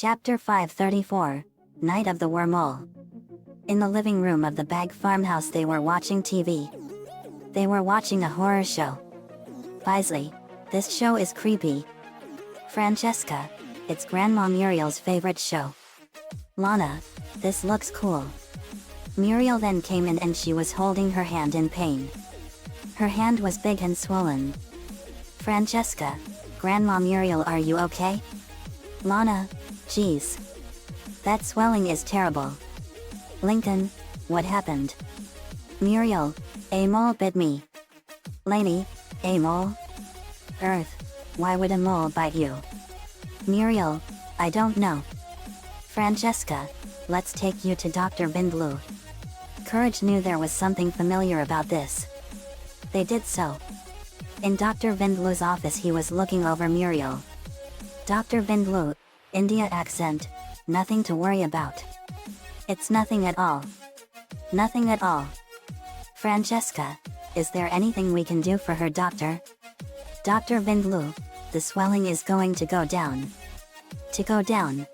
Chapter 534, Night of the Weremole. In the living room of the Bag farmhouse they were watching TV. They were watching a horror show. Bisley, this show is creepy. Francesca, it's Grandma Muriel's favorite show. Lana, this looks cool. Muriel then came in and she was holding her hand in pain. Her hand was big and swollen. Francesca, Grandma Muriel, are you okay? Lana, geez. That swelling is terrible. Lincoln, what happened? Muriel, a mole bit me. Lainey, a mole? Earth, why would a mole bite you? Muriel, I don't know. Francesca, let's take you to Dr. Vindloo. Courage knew there was something familiar about this. They did so. In Dr. Vindloo's office he was looking over Muriel. Dr. Vindloo, India accent, nothing to worry about. It's nothing at all. Nothing at all. Francesca, is there anything we can do for her, doctor? Dr. Vindloo, the swelling is going to go down. To go down.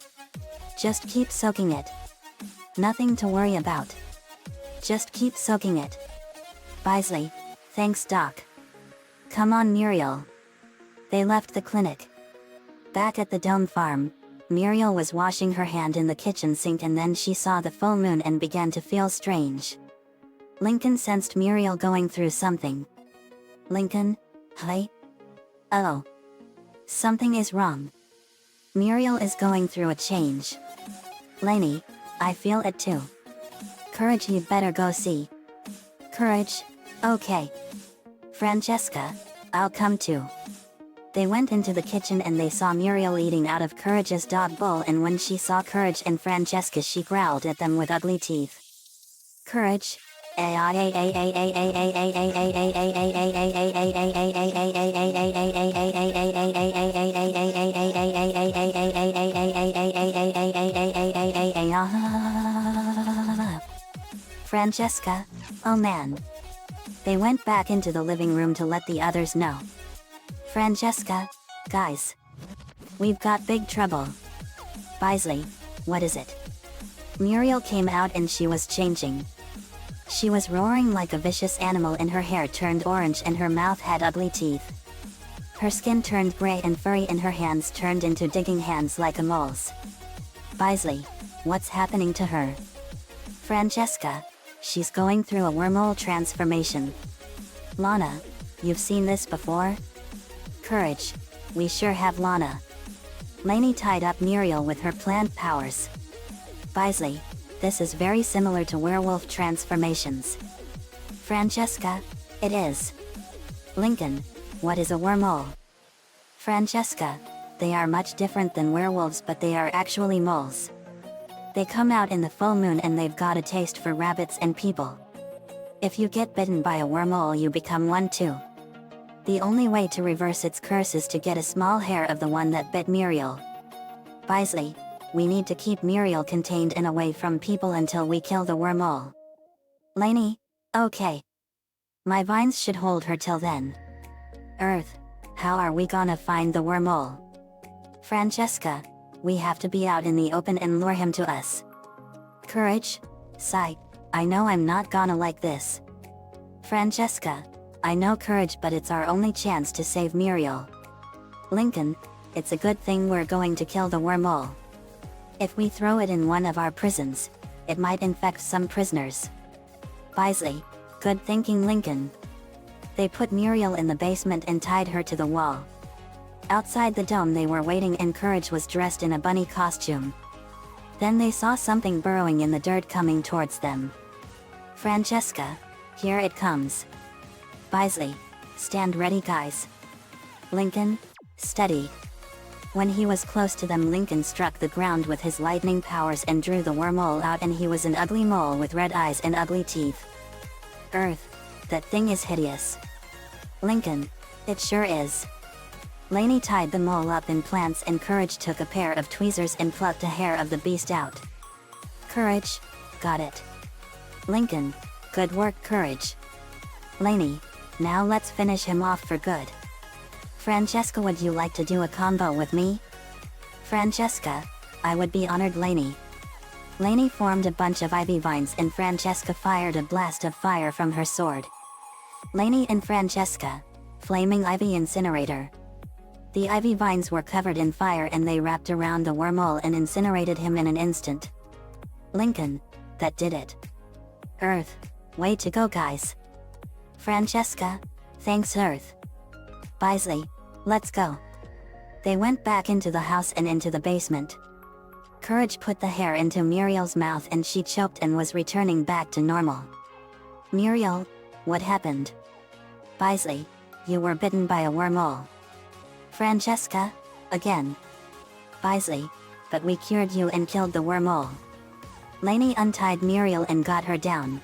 Just keep soaking it. Nothing to worry about. Just keep soaking it. Bisley, thanks doc. Come on Muriel. They left the clinic. Back at the Dome farm, Muriel was washing her hand in the kitchen sink and then she saw the full moon and began to feel strange. Lincoln sensed Muriel going through something. Lincoln, hi? Oh. Something is wrong. Muriel is going through a change. Lainey, I feel it too. Courage, you better go see. Courage, okay. Francesca, I'll come too. They went into the kitchen and they saw Muriel eating out of Courage's dog bowl, and when she saw Courage and Francesca she growled at them with ugly teeth. Courage, Francesca, oh man. They went back into the living room to let the others know. Francesca, guys. We've got big trouble. Bisley, what is it? Muriel came out and she was changing. She was roaring like a vicious animal and her hair turned orange and her mouth had ugly teeth. Her skin turned gray and furry and her hands turned into digging hands like a mole's. Bisley, what's happening to her? Francesca, she's going through a weremole transformation. Lana, you've seen this before? Courage, we sure have Lana. Lainey tied up Muriel with her plant powers. Bisley, this is very similar to werewolf transformations. Francesca, it is. Lincoln, what is a weremole? Francesca, they are much different than werewolves, but they are actually moles. They come out in the full moon and they've got a taste for rabbits and people. If you get bitten by a weremole you become one too. The only way to reverse its curse is to get a small hair of the one that bit Muriel. Bisley, we need to keep Muriel contained and away from people until we kill the weremole. Lainey, okay. My vines should hold her till then. Earth, how are we gonna find the weremole? Francesca, we have to be out in the open and lure him to us. Courage, sigh, I know I'm not gonna like this. Francesca, I know Courage, but it's our only chance to save Muriel. Lincoln, it's a good thing we're going to kill the weremole. If we throw it in one of our prisons, it might infect some prisoners. Bisley, good thinking Lincoln. They put Muriel in the basement and tied her to the wall. Outside the dome they were waiting and Courage was dressed in a bunny costume. Then they saw something burrowing in the dirt coming towards them. Francesca, here it comes. Bisley, stand ready guys. Lincoln, steady. When he was close to them Lincoln struck the ground with his lightning powers and drew the weremole out, and he was an ugly mole with red eyes and ugly teeth. Earth, that thing is hideous. Lincoln, it sure is. Lainey tied the mole up in plants and Courage took a pair of tweezers and plucked a hair of the beast out. Courage, got it. Lincoln, good work Courage. Lainey, now let's finish him off for good. Francesca, would you like to do a combo with me? Francesca, I would be honored. Lainey formed a bunch of ivy vines and Francesca fired a blast of fire from her sword. Lainey and Francesca, flaming ivy incinerator. The ivy vines were covered in fire and they wrapped around the wormhole and incinerated him in an instant. Lincoln, that did it. Earth, way to go guys. Francesca, thanks Earth. Bisley, let's go. They went back into the house and into the basement. Courage put the hair into Muriel's mouth and she choked and was returning back to normal. Muriel, what happened? Bisley, you were bitten by a wormhole. Francesca, again. Bisley, but we cured you and killed the wormhole. Lainey untied Muriel and got her down.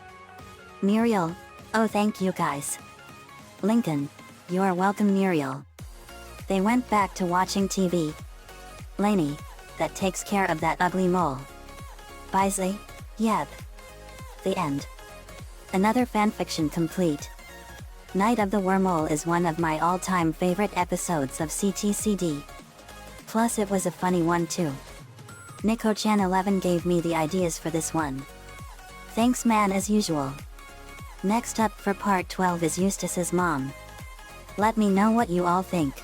Muriel, oh thank you guys. Lincoln, you're welcome Muriel. They went back to watching TV. Lainey, that takes care of that ugly mole. Bisley, yep. The end. Another fanfiction complete. Night of the Wormole is one of my all-time favorite episodes of CTCD. Plus it was a funny one too. Nico-chan11 gave me the ideas for this one. Thanks man as usual. Next up for part 12 is Eustace's mom. Let me know what you all think.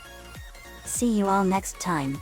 See you all next time.